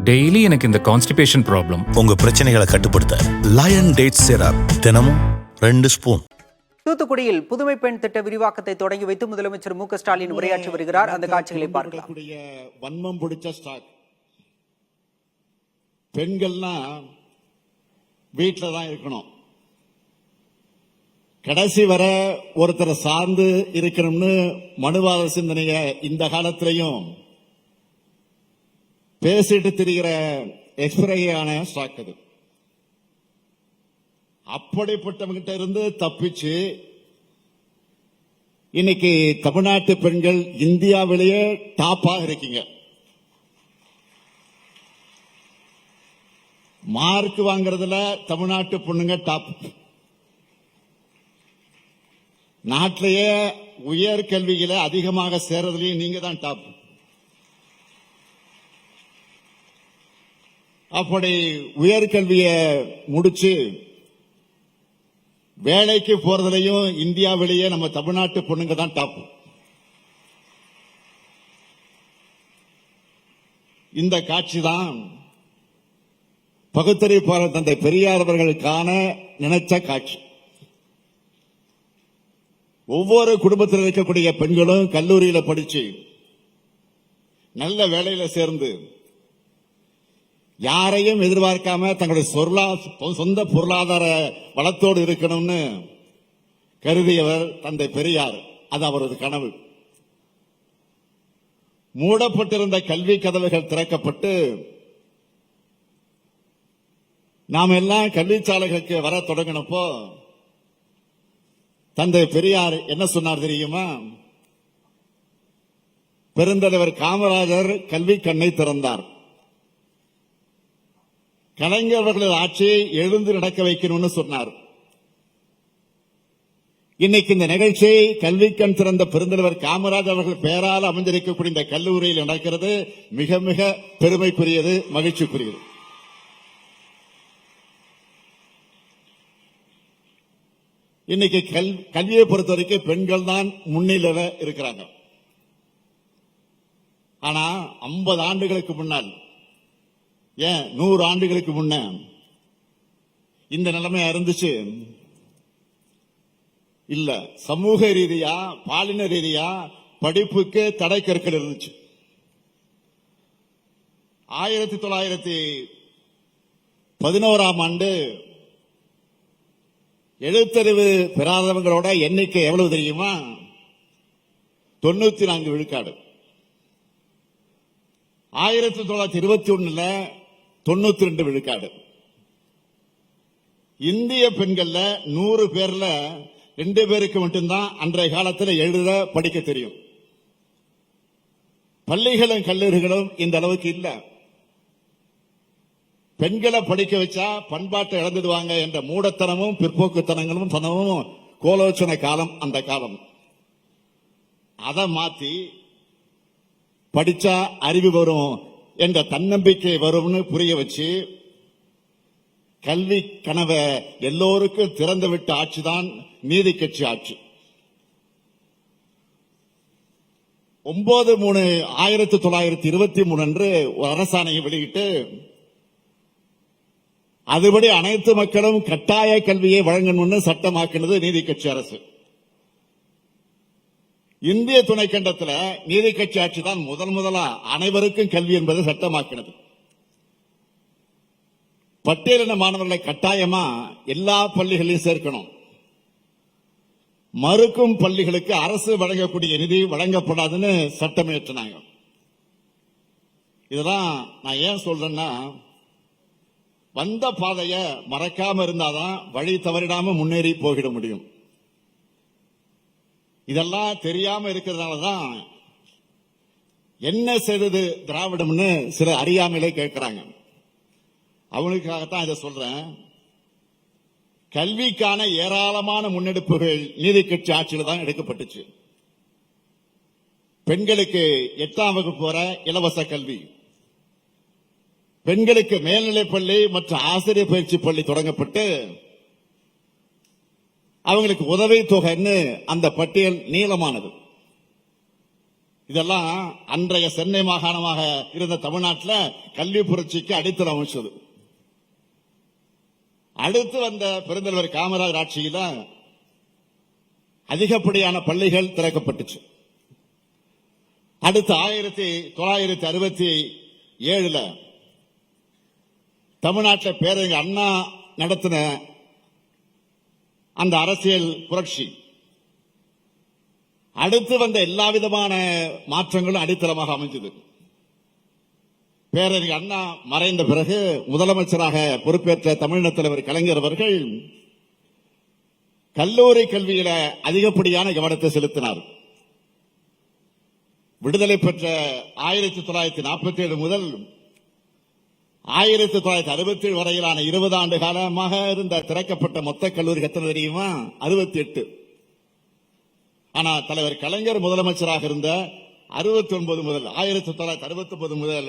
Daily எனக்கு இந்த constipation problem. உங்க பிரச்சனைகளை கட்டுப்படுத்த லயன் டேட் சிரப் தினமும் 2 ஸ்பூன். தூத்துக்குடியில் புதுமை பெண் திட்ட விரிவாக்கத்தை தொடங்கி வைத்து முதலமைச்சர் மு க ஸ்டாலின் உரையாற்றி வருகிறார். அந்த காட்சிகளை பார்க்கலாம். வன்மம் பிடிச்ச ஸ்டாக் பெண்கள்னா வீட்டில தான் இருக்கணும், கடைசி வர ஒருத்தரை சார்ந்து இருக்கணும்னு மனுவாத சிந்தனைய இந்த காலத்திலையும் பேசிட்டு திரிகிற எக்ஸ்பிரையான ஸ்டாக் அது. அப்படிப்பட்டவங்கிட்ட இருந்து தப்பிச்சு இன்னைக்கு தமிழ்நாட்டு பெண்கள் இந்தியாவிலேயே டாப்பாக இருக்கீங்க. மார்க் வாங்கறதுல தமிழ்நாட்டு பொண்ணுங்க டாப். நாட்டிலேயே உயர் கல்வியில அதிகமாக சேர்றதுலயும் நீங்க தான் டாப். அப்படி உயர்கல்வியை முடிச்சு வேலைக்கு போறதுலயும் இந்தியாவிலேயே நம்ம தமிழ்நாட்டு பொண்ணுங்க தான் டாப். இந்த காட்சி தான் பகுத்தறிவாளர் தந்தை பெரியார் அவர்களுக்கான நினைச்ச காட்சி. ஒவ்வொரு குடும்பத்தில் இருக்கக்கூடிய பெண்களும் கல்லூரியில படிச்சு நல்ல வேலையில சேர்ந்து யாரையும் எதிர்பார்க்காம தங்களுடைய சொந்த பொருளாதார வளத்தோடு இருக்கணும்னு கருதியவர் தந்தை பெரியார். அது அவரது கனவு. மூடப்பட்டிருந்த கல்வி கதவுகள் திறக்கப்பட்டு நாம் எல்லாம் கல்விச்சாலைகளுக்கு வர தொடங்கினப்போ தந்தை பெரியார் என்ன சொன்னார் தெரியுமா? பெருந்தலைவர் காமராஜர் கல்வி கண்ணை திறந்தார். கலைஞர்களது ஆட்சியை எழுந்து நடக்க வைக்கணும்னு சொன்னார். இன்னைக்கு இந்த நிகழ்ச்சியை கல்வி கண் திறந்த பெருந்தலைவர் காமராஜர் அவர்கள் பெயரால் அமைந்திருக்கக்கூடிய இந்த கல்லூரியில் நடக்கிறது மிக மிக பெருமைக்குரியது, மகிழ்ச்சிக்குரியது. இன்னைக்கு கல்வியை பொறுத்த வரைக்கும் பெண்கள் தான் முன்னிலையில இருக்கிறாங்க. ஆனா 50 ஆண்டுகளுக்கு முன்னால், ஏன் 100 ஆண்டுகளுக்கு முன்ன இந்த நிலைமையா இருந்துச்சு? இல்ல. சமூக ரீதியா பாலின ரீதியா படிப்புக்கு தடை கற்கள் இருந்துச்சு. 1911ஆம் ஆண்டு எழுத்தறிவு பெறாதவங்களோட எண்ணிக்கை எவ்வளவு தெரியுமா? 94 விழுக்காடு. 1921 92 விழுக்காடு. இந்திய பெண்கள்ல 100 பேர்ல 2 பேருக்கு மட்டும்தான் அன்றைய காலத்தில் எழுத படிக்க தெரியும். பள்ளிகளும் கல்லூரிகளும் இந்த அளவுக்கு இல்ல. பெண்களை படிக்க வச்சா பண்பாட்டை இழந்துடுவாங்க என்ற மூடத்தனமும் பிற்போக்குத்தனங்களும் தனமும் கோலோச்சனை காலம் அந்த காலம். அதை மாத்தி படிச்சா அறிவு வரும் என்ற தன்னம்பிக்கை வரும்னு புரிய வச்சு கல்வி கனவை எல்லோருக்கும் திறந்து விட்ட ஆட்சிதான் நீதி கட்சி ஆட்சி. 9/3/1923 அன்று ஒரு அரசாணையை வெளியிட்டு அதுபடி அனைத்து மக்களும் கட்டாய கல்வியை வழங்கணும்னு சட்டமாக்கினது நீதி கட்சி அரசு. இந்திய துணைக்கண்டத்தில் நீதி கட்சி ஆட்சி தான் முதலா அனைவருக்கும் கல்வி என்பது சட்டமாக்கினது. பட்டியலின மாணவர்களை கட்டாயமா எல்லா பள்ளிகளையும் சேர்க்கணும். மறுக்கும் பள்ளிகளுக்கு அரசு வழங்கக்கூடிய நிதி வழங்கப்படாதுன்னு சட்டமியற்றினாங்க. இதெல்லாம் நான் ஏன் சொல்றேன்னா, வந்த பாதைய மறக்காம இருந்தாதான் வழி தவறிடாம முன்னேறி போகிட முடியும். இதெல்லாம் தெரியாம இருக்கிறதுனாலதான் என்ன செய்தது திராவிடம்னு சில அறியாமையிலே கேட்கிறாங்க. அவங்களுக்காகத்தான் இதை சொல்றேன். கல்விக்கான ஏராளமான முன்னெடுப்புகள் நீதி கட்சி ஆட்சியில் தான் எடுக்கப்பட்டுச்சு. பெண்களுக்கு 8ஆம் வகுப்பு வரை இலவச கல்வி, பெண்களுக்கு மேல்நிலைப் பள்ளி மற்றும் ஆசிரியர் பயிற்சி பள்ளி தொடங்கப்பட்டு அவங்களுக்கு உதவி தொகைன்னு அந்த பட்டியல் நீளமானது. இதெல்லாம் அன்றைய சென்னை மாகாணமாக இருந்த தமிழ்நாட்டில் கல்வி புரட்சிக்கு அடித்தளம் அமைச்சது. அடுத்து வந்த பெருந்தலைவர் காமராஜர் ஆட்சியில் அதிகப்படியான பள்ளிகள் திறக்கப்பட்டுச்சு. அடுத்து 1967 தமிழ்நாட்டில் பேரறிஞர் அண்ணா நடத்தின அந்த அரசியல் புரட்சி அடுத்து வந்த எல்லா விதமான மாற்றங்களும் அடித்தளமாக அமைந்தது. பேரறிஞர் அண்ணா மறைந்த பிறகு முதலமைச்சராக பொறுப்பேற்ற தமிழின தலைவர் கலைஞர் அவர்கள் கல்லூரி கல்வியில அதிகப்படியான கவனத்தை செலுத்தினார். விடுதலை பெற்ற 1947 முதல் 1967 வரையிலான 20 ஆண்டு காலமாக இருந்த திறக்கப்பட்ட மொத்த கல்லூரி எத்தனை தெரியுமா? 68. ஆனா தலைவர் கலைஞர் முதலமைச்சராக இருந்த 69 முதல் 1969 முதல்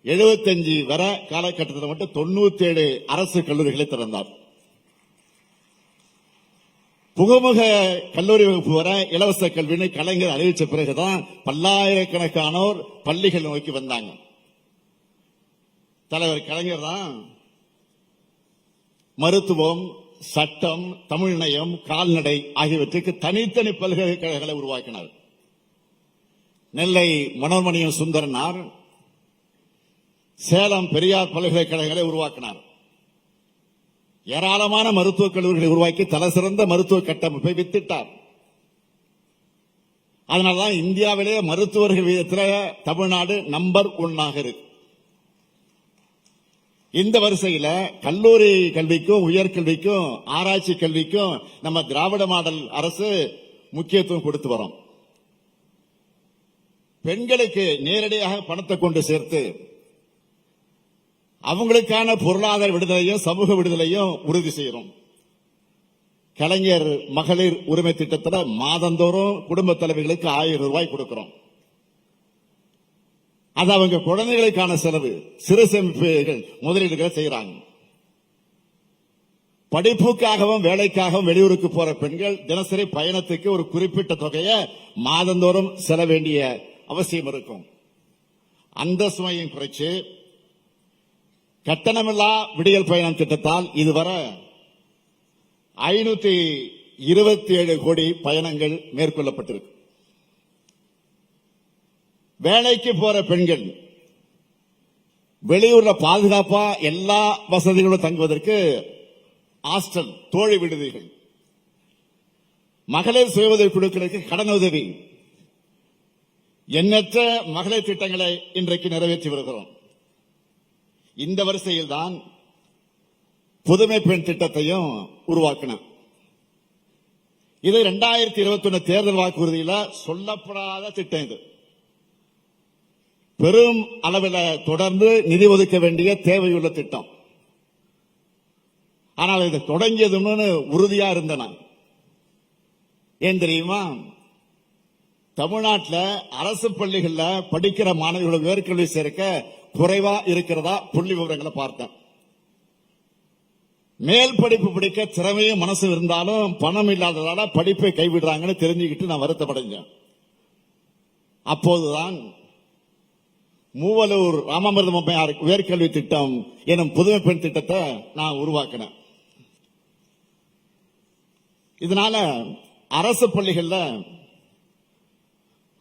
75 வரை காலகட்டத்தில் மட்டும் 97 அரசு கல்லூரிகளை திறந்தார். புகுமுக கல்லூரி வகுப்பு வர இலவச கல்வின்னு கலைஞர் அறிவிச்ச பிறகுதான் பல்லாயிரக்கணக்கானோர் பள்ளிகள் நோக்கி வந்தாங்க. தலைவர் கலைஞர் தான் மருத்துவம், சட்டம், தமிழ்நயம், கால்நடை ஆகியவற்றுக்கு தனித்தனி பல்கலைக்கழகங்களை உருவாக்கினார். நெல்லை மனோன்மணியம் சுந்தரனார் சேலம் பெரியார் பல்கலைக்கழகங்களை உருவாக்கினார். ஏராளமான மருத்துவக் கல்லூரிகளை உருவாக்கி தலைசிறந்த மருத்துவ கட்டமைப்பை வித்திட்டார். அதனால்தான் இந்தியாவிலே மருத்துவர்கள் வீதத்தில் தமிழ்நாடு நம்பர் 1 இருக்கு. இந்த வரிசையில கல்லூரி கல்விக்கும், உயர்கல்விக்கும், ஆராய்ச்சி கல்விக்கும் நம்ம திராவிட மாடல் அரசு முக்கியத்துவம் கொடுத்து வரோம். பெண்களுக்கு நேரடியாக பணத்தை கொண்டு சேர்த்து அவங்களுக்கான பொருளாதார விடுதலையும் சமூக விடுதலையும் உறுதி செய்யறோம். கலைஞர் மகளிர் உரிமை திட்டத்தில் மாதந்தோறும் குடும்ப தலைவிகளுக்கு 1000 ரூபாய் கொடுக்கிறோம். அது அவங்க குழந்தைகளுக்கான செலவு, சிறு சேமிப்புகள், முதலீடுகளை செய்யறாங்க. படிப்புக்காகவும் வேலைக்காகவும் வெளியூருக்கு போற பெண்கள் தினசரி பயணத்துக்கு ஒரு குறிப்பிட்ட தொகையை மாதந்தோறும் செல்ல வேண்டிய அவசியம் இருக்கும். அந்த சுமையும் குறைச்சு கட்டணமில்லா விடியல் பயணம் திட்டத்தால் இதுவரை 527 கோடி பயணங்கள் மேற்கொள்ளப்பட்டிருக்கு. வேலைக்கு போற பெண்கள் வெளியூர்ல பாதுகாப்பா எல்லா வசதிகளும் தங்குவதற்கு ஹாஸ்டல், தோழி விடுதிகள், மகளிர் சுய உதவி குழுக்களுக்கு கடன் உதவி, எண்ணற்ற மகளிர் திட்டங்களை இன்றைக்கு நிறைவேற்றி வருகிறோம். இந்த வரிசையில் தான் புதுமை பெண் திட்டத்தையும் உருவாக்கினோம். இது 2021 தேர்தல் வாக்குறுதியில் சொல்லப்படாத திட்டம். இது பெரும் அளவில் தொடர்ந்து நிதி ஒதுக்க வேண்டிய தேவையுள்ள திட்டம். ஆனால் இது தொடங்கியதுன்னு உறுதியா இருந்தன. ஏன் தெரியுமா? தமிழ்நாட்டில் அரசு பள்ளிகளில் படிக்கிற மாணவர்களுக்கு உயர்கல்வி சேர்க்க குறைவா இருக்கிறதா புள்ளி விவரங்களை பார்த்தேன். மேல் படிப்பு படிக்க திறமையும் மனசு இருந்தாலும் பணம் இல்லாததால படிப்பை கைவிடுறாங்கன்னு தெரிஞ்சுக்கிட்டு நான் வருத்தப்படைஞ்சேன். அப்போதுதான் மூவலூர் ராமாமிர்தம் அம்மையார் உயர்கல்வி திட்டம் எனும் புதுமை பெண் திட்டத்தை நான் உருவாக்கினேன். இதனால அரசு பள்ளிகள்ல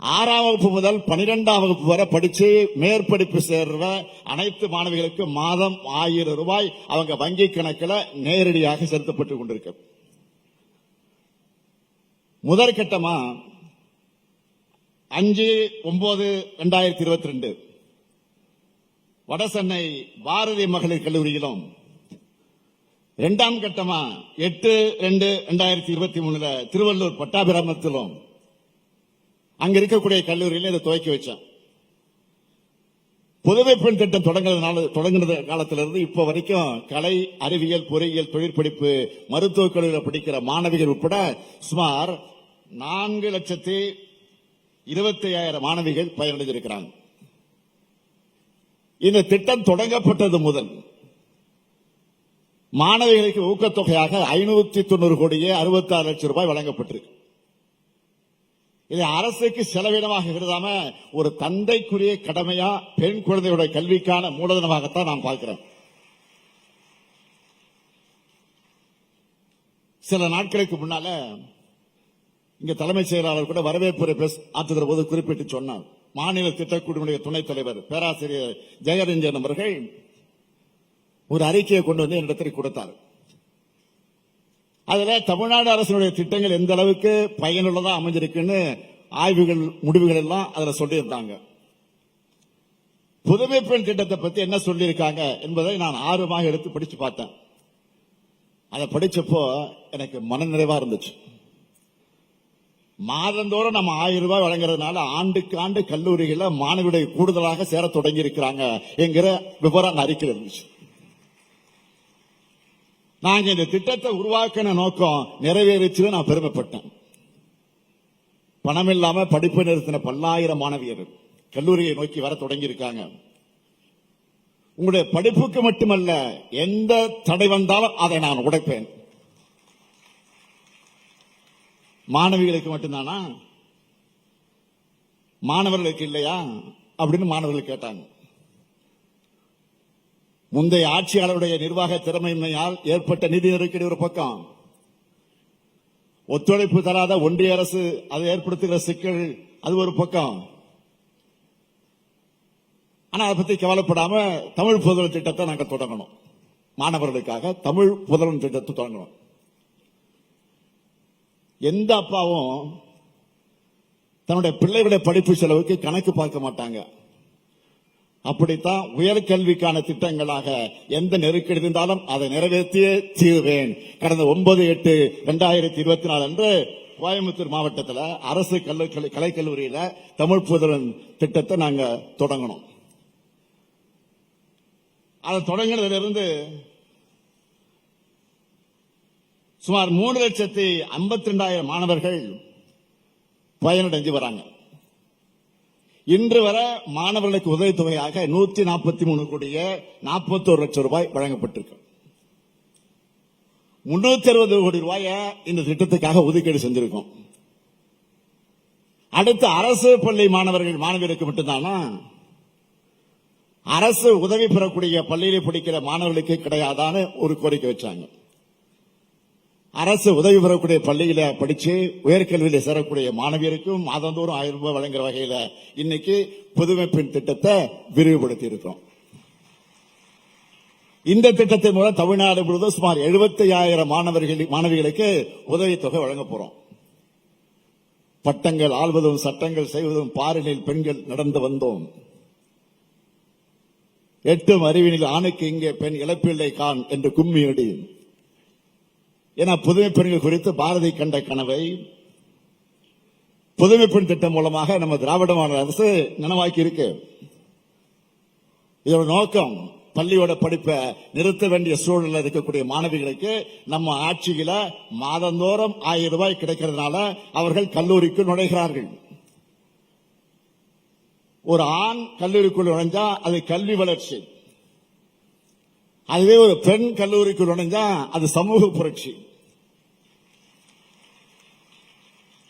6ஆம் வகுப்பு முதல் 12ஆம் வகுப்பு வரை படிச்சு மேற்படிப்பு சேர்ற அனைத்து மாணவிகளுக்கு மாதம் 1000 ரூபாய் அவங்க வங்கி கணக்கில் நேரடியாக செலுத்தப்பட்டுக் கொண்டிருக்கு. முதற்கட்டமா 5/9/2022 வடசென்னை பாரதி மகளிர் கல்லூரியிலும், 2ஆம் கட்டமா 8/2/2023 திருவள்ளூர் பட்டாபிராமத்திலும் அங்க இருக்கக்கூடிய கல்லூரியில இதை துவக்கி வச்சேன். புதுமை பெண் திட்டம் தொடங்கின காலத்திலிருந்து இப்ப வரைக்கும் கலை, அறிவியல், பொறியியல், தொழிற்படிப்பு, மருத்துவக் கல்லூரியில் படிக்கிற மாணவிகள் உட்பட சுமார் 4,25,000 மாணவிகள் பயனடைந்திருக்கிறாங்க. இந்த திட்டம் தொடங்கப்பட்டது முதல் மாணவிகளுக்கு ஊக்கத்தொகையாக 590 கோடியே 66 லட்சம் ரூபாய் வழங்கப்பட்டிருக்கு. இதை அரசுக்கு செலவினமாக கருதாம ஒரு தந்தைக்குரிய கடமையா பெண் குழந்தையோட கல்விக்கான மூலதனமாகத்தான் நான் பார்க்கிறேன். சில நாட்களுக்கு முன்னால இங்க தலைமைச் செயலாளர் கூட வரவேற்புரை ஆற்றுகிற போது குறிப்பிட்டு சொன்னார். மாநில திட்டக்குழுவினுடைய துணைத் தலைவர் பேராசிரியர் ஜெயரஞ்சன் அவர்கள் ஒரு அறிக்கையை கொண்டு வந்து என்னிடத்தில் கொடுத்தார். அதுல தமிழ்நாடு அரசினுடைய திட்டங்கள் எந்த அளவுக்கு பயனுள்ளதா அமைஞ்சிருக்குன்னு ஆய்வுகள் முடிவுகள் எல்லாம் அதுல சொல்லியிருந்தாங்க. புதுமை பெண் திட்டத்தை பத்தி என்ன சொல்லியிருக்காங்க என்பதை நான் ஆர்வமாக எடுத்து படிச்சு பார்த்தேன். அதை படிச்சப்போ எனக்கு மனநிறைவா இருந்துச்சு. மாதந்தோறும் நம்ம 1000 ரூபாய் வழங்குறதுனால ஆண்டுக்கு ஆண்டு கல்லூரிகள மாணவிகளை கூடுதலாக சேர தொடங்கி இருக்கிறாங்க என்கிற விவரம் அறிக்கை இருந்துச்சு. நாங்க இந்த திட்டத்தை உருவாக்கின நோக்கம் நிறைவேறிச்சுன்னு நான் பெருமைப்பட்டேன். பணம் இல்லாம படிப்பு நிறுத்தின பல்லாயிரம் மாணவியர்கள் கல்லூரியை நோக்கி வர தொடங்கி இருக்காங்க. உங்களுடைய படிப்புக்கு மட்டுமல்ல, எந்த தடை வந்தாலும் அதை நான் உடைப்பேன். மாணவிகளுக்கு மட்டும்தானா, மாணவர்களுக்கு இல்லையா அப்படின்னு மாணவர்கள் கேட்டாங்க. முந்தைய ஆட்சியாளருடைய நிர்வாக திறமையின்மையால் ஏற்பட்ட நிதி நெருக்கடி ஒரு பக்கம், ஒத்துழைப்பு தராத ஒன்றிய அரசு அதை ஏற்படுத்துகிற சிக்கல் அது ஒரு பக்கம். ஆனா அதை பத்தி கவலைப்படாம தமிழ் புதல்வன் திட்டத்தை நாங்க தொடங்கணும். மாணவர்களுக்காக தமிழ் புதல்வன் திட்டத்தை தொடங்கணும். எந்த அப்பாவும் தன்னுடைய பிள்ளைகளுடைய படிப்பு செலவுக்கு கணக்கு பார்க்க மாட்டாங்க. அப்படித்தான் உயர்கல்விக்கான திட்டங்களாக எந்த நெருக்கடி இருந்தாலும் அதை நிறைவேற்றியே தீர்வேன். கடந்த 9/8/2024 அன்று கோயம்புத்தூர் மாவட்டத்தில் அரசு கலைக்கல்லூரியில தமிழ் புதல்வன் திட்டத்தை நாங்க தொடங்கணும். அதை தொடங்கினதிலிருந்து சுமார் 3,52,000 மாணவர்கள் பயனடைஞ்சு வராங்க. இன்று வரை மாணவர்களுக்கு உதவித்தொகையாக 143 கோடியே 41 லட்சம் ரூபாய் வழங்கப்பட்டிருக்கு. 360 கோடி ரூபாய இந்த திட்டத்துக்காக ஒதுக்கீடு செஞ்சிருக்கோம். அடுத்த அரசு பள்ளி மாணவியருக்கு மட்டும்தானா, அரசு உதவி பெறக்கூடிய பள்ளியிலே படிக்கிற மாணவர்களுக்கு கிடையாதான்னு ஒரு கோரிக்கை வச்சாங்க. அரசு உதவி பெறக்கூடிய பள்ளியில படிச்சு உயர்கல்வியில சேரக்கூடிய மாணவியருக்கும் மாதந்தோறும் 1000 ரூபாய் வழங்குற வகையில இன்னைக்கு புதுமை பெண் திட்டத்தை விரிவுபடுத்தி இருக்கிறோம். இந்த திட்டத்தின் மூலம் தமிழ்நாடு முழுவதும் சுமார் 75,000 மாணவிகளுக்கு உதவித்தொகை வழங்க போறோம். பட்டங்கள் ஆள்வதும் சட்டங்கள் செய்வதும் பாரினில் பெண்கள் நடந்து வந்தோம். 8 அறிவினில் ஆணுக்கு இங்கே பெண் இழப்பில்லை கான் என்று கும்மியடி என புதுமை பெண்கள் குறித்து பாரதி கண்ட கனவை புதுமை பெண் திட்டம் மூலமாக நம்ம திராவிட மாடல் அரசு நனவாக்கி இருக்கு. இதோட நோக்கம் பள்ளியோட படிப்பை நிறுத்த வேண்டிய சூழலில் இருக்கக்கூடிய மாணவிகளுக்கு நம்ம ஆட்சியில மாதந்தோறும் 1000 ரூபாய் கிடைக்கிறதுனால அவர்கள் கல்லூரிக்கு நுழைகிறார்கள். ஒரு ஆண் கல்லூரிக்குள் நுழைஞ்சா அது கல்வி வளர்ச்சி, அதுவே ஒரு பெண் கல்லூரிக்குள் நுழைஞ்சா அது சமூக புரட்சி.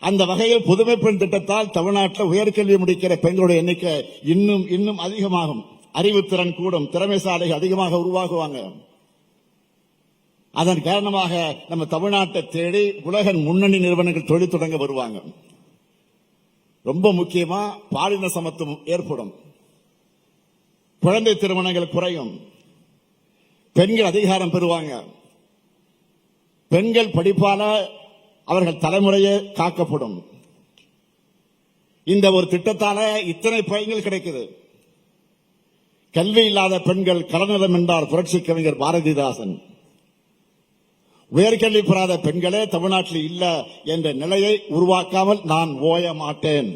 அந்த வகையில் புதுமை பெண் திட்டத்தால் தமிழ்நாட்டில் உயர்கல்வி முடிக்கிற பெண்களுடைய எண்ணிக்கை இன்னும் இன்னும் அதிகமாகும். அறிவுத்திறன் கூடும், திறமைசாலிகள் அதிகமாக உருவாகுவாங்க. அதன் காரணமாக நம்ம தமிழ்நாட்டை தேடி உலக முன்னணி நிறுவனங்கள் தொழில் தொடங்க வருவாங்க. ரொம்ப முக்கியமா பாலின சமத்துவம் ஏற்படும், குழந்தை திருமணங்கள் குறையும், பெண்கள் அதிகாரம் பெறுவாங்க, பெண்கள் படிப்பால அவர்கள் தலைமுறையே காக்கப்படும். இந்த ஒரு திட்டத்தால இத்தனை பயன்கள் கிடைக்குது. கல்வி இல்லாத பெண்கள் கலநலம் என்றார் புரட்சி கவிஞர் பாரதிதாசன். உயர்கல்வி பெறாத பெண்களே தமிழ்நாட்டில் இல்ல என்ற நிலையை உருவாக்காமல் நான் ஓய மாட்டேன்.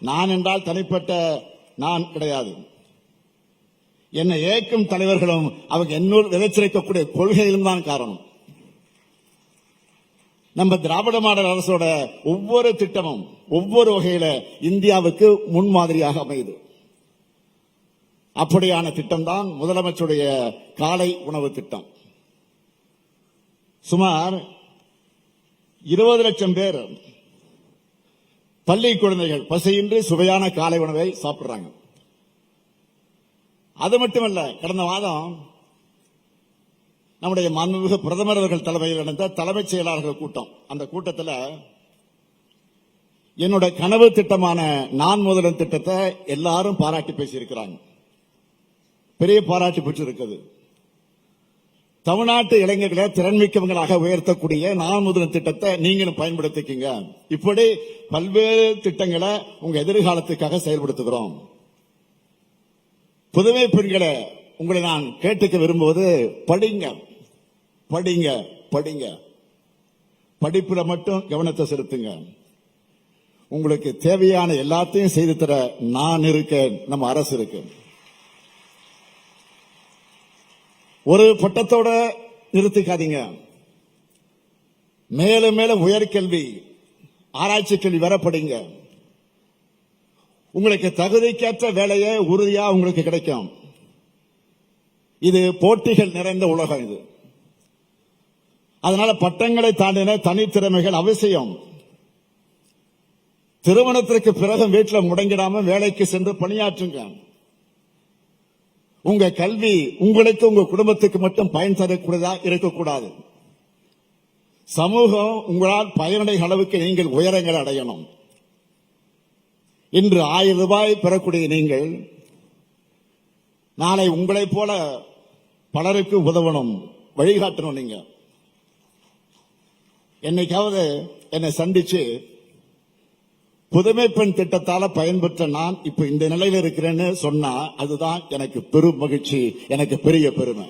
நான் என்றால் தனிப்பட்ட நான் கிடையாது. என்னை ஏற்கும் தலைவர்களும் அவங்க என்னோடு விளைச்சிருக்கக்கூடிய கொள்கையிலும் தான் காரணம். நம்ம திராவிட மாடல் அரசோட ஒவ்வொரு திட்டமும் ஒவ்வொரு வகையில இந்தியாவுக்கு முன்மாதிரியாக அமையுது. அப்படியான திட்டம் தான் முதலமைச்சருடைய காலை உணவு திட்டம். சுமார் 20 லட்சம் பேர் பள்ளி குழந்தைகள் பசியின்றி சுவையான காலை உணவை சாப்பிடுறாங்க. அது மட்டுமல்ல, கடந்த மாதம் நம்முடைய மாண்புமிகு பிரதமர் அவர்கள் தலைமையில் நடந்த தலைமைச் செயலாளர்கள் கூட்டம். அந்த கூட்டத்தில் என்னோட கனவு திட்டமான நான் முதல்வன் திட்டத்தை எல்லாரும் பாராட்டி பேசியிருக்கிறாங்க. பெரிய பாராட்டு பெற்றிருக்கிறது. தமிழ்நாட்டு இளைஞர்களை திறன்மிக்கவங்களாக உயர்த்தக்கூடிய நான் முதல்வன் திட்டத்தை நீங்களும் பயன்படுத்திக்கீங்க. இப்படி பல்வேறு திட்டங்களை உங்க எதிர்காலத்துக்காக செயல்படுத்துகிறோம். புதுமை பெண்களை உங்களை நான் கேட்டுக்க விரும்புவது, படிங்க படிங்க படிங்க. படிப்புல மட்டும் கவனத்தை செலுத்துங்க. உங்களுக்கு தேவையான எல்லாத்தையும் செய்து தர நான் இருக்கேன், நம்ம அரசு இருக்கு. ஒரு பட்டத்தோட நிறுத்திக்காதீங்க. மேலும் மேலும் உயர்கல்வி, ஆராய்ச்சி கல்வி வர படிங்க. உங்களுக்கு தகுதிக்கேற்ற வேலையை உறுதியா உங்களுக்கு கிடைக்கும். இது போட்டிகள் நிறைந்த உலகம் இது. அதனால பட்டங்களை தாண்டின தனித்திறமைகள் அவசியம். திருமணத்திற்கு பிறகு வீட்டில் முடங்கிடாம வேலைக்கு சென்று பணியாற்றுங்க. உங்க கல்வி உங்களுக்கு உங்க குடும்பத்துக்கு மட்டும் பயன் தரக்கூடியதா இருக்கக்கூடாது. சமூகம் உங்களால் பயனடைய அளவுக்கு நீங்கள் உயரங்களை அடையணும். இன்று 1000 ரூபாய் பெறக்கூடிய நீங்கள் நாளை உங்களைப் போல பலருக்கு உதவணும், வழிகாட்டணும். நீங்க என்னைக்காவது என்னை சந்திச்சு புதுமை பெண் திட்டத்தால பயன்பெற்ற நான் இப்ப இந்த நிலையில இருக்கிறேன்னு சொன்னா அதுதான் எனக்கு பெரும் மகிழ்ச்சி, எனக்கு பெரிய பெருமை.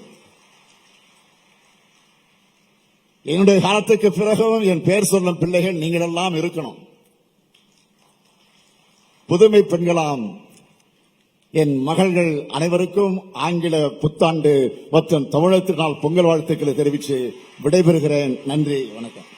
என்னுடைய காலத்துக்கு பிறகும் என் பெயர் சொல்லும் பிள்ளைகள் நீங்கள் எல்லாம் இருக்கணும். புதுமை பெண்களாம் என் மகள்கள் அனைவருக்கும் ஆங்கில புத்தாண்டு மற்றும் தமிழர் திருநாள் பொங்கல் வாழ்த்துக்களை தெரிவித்து விடைபெறுகிறேன். நன்றி, வணக்கம்.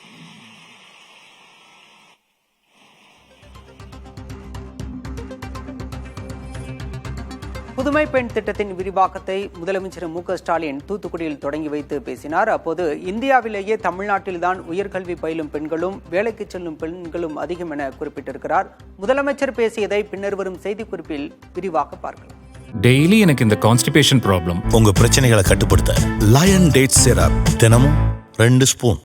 புதுமை பெண் திட்டத்தின் விரிவாக்கத்தை முதலமைச்சர் மு.க.ஸ்டாலின் தூத்துக்குடியில் தொடங்கி வைத்து பேசினார். அப்போது இந்தியாவிலேயே தமிழ்நாட்டில்தான் உயர்கல்வி பயிலும் பெண்களும் வேலைக்கு செல்லும் பெண்களும் அதிகம் என குறிப்பிட்டிருக்கிறார். முதலமைச்சர் பேசியதை பின்னர் வரும் செய்திக்குறிப்பில் விரிவாக பார்க்கலாம். டெய்லி எனக்கு இந்த கான்ஸ்டிபேஷன் ப்ராப்ளம். உங்க பிரச்சனைகளை கட்டுப்படுத்த லயன் டேட் சிரப் தினமும் 2 ஸ்பூன்.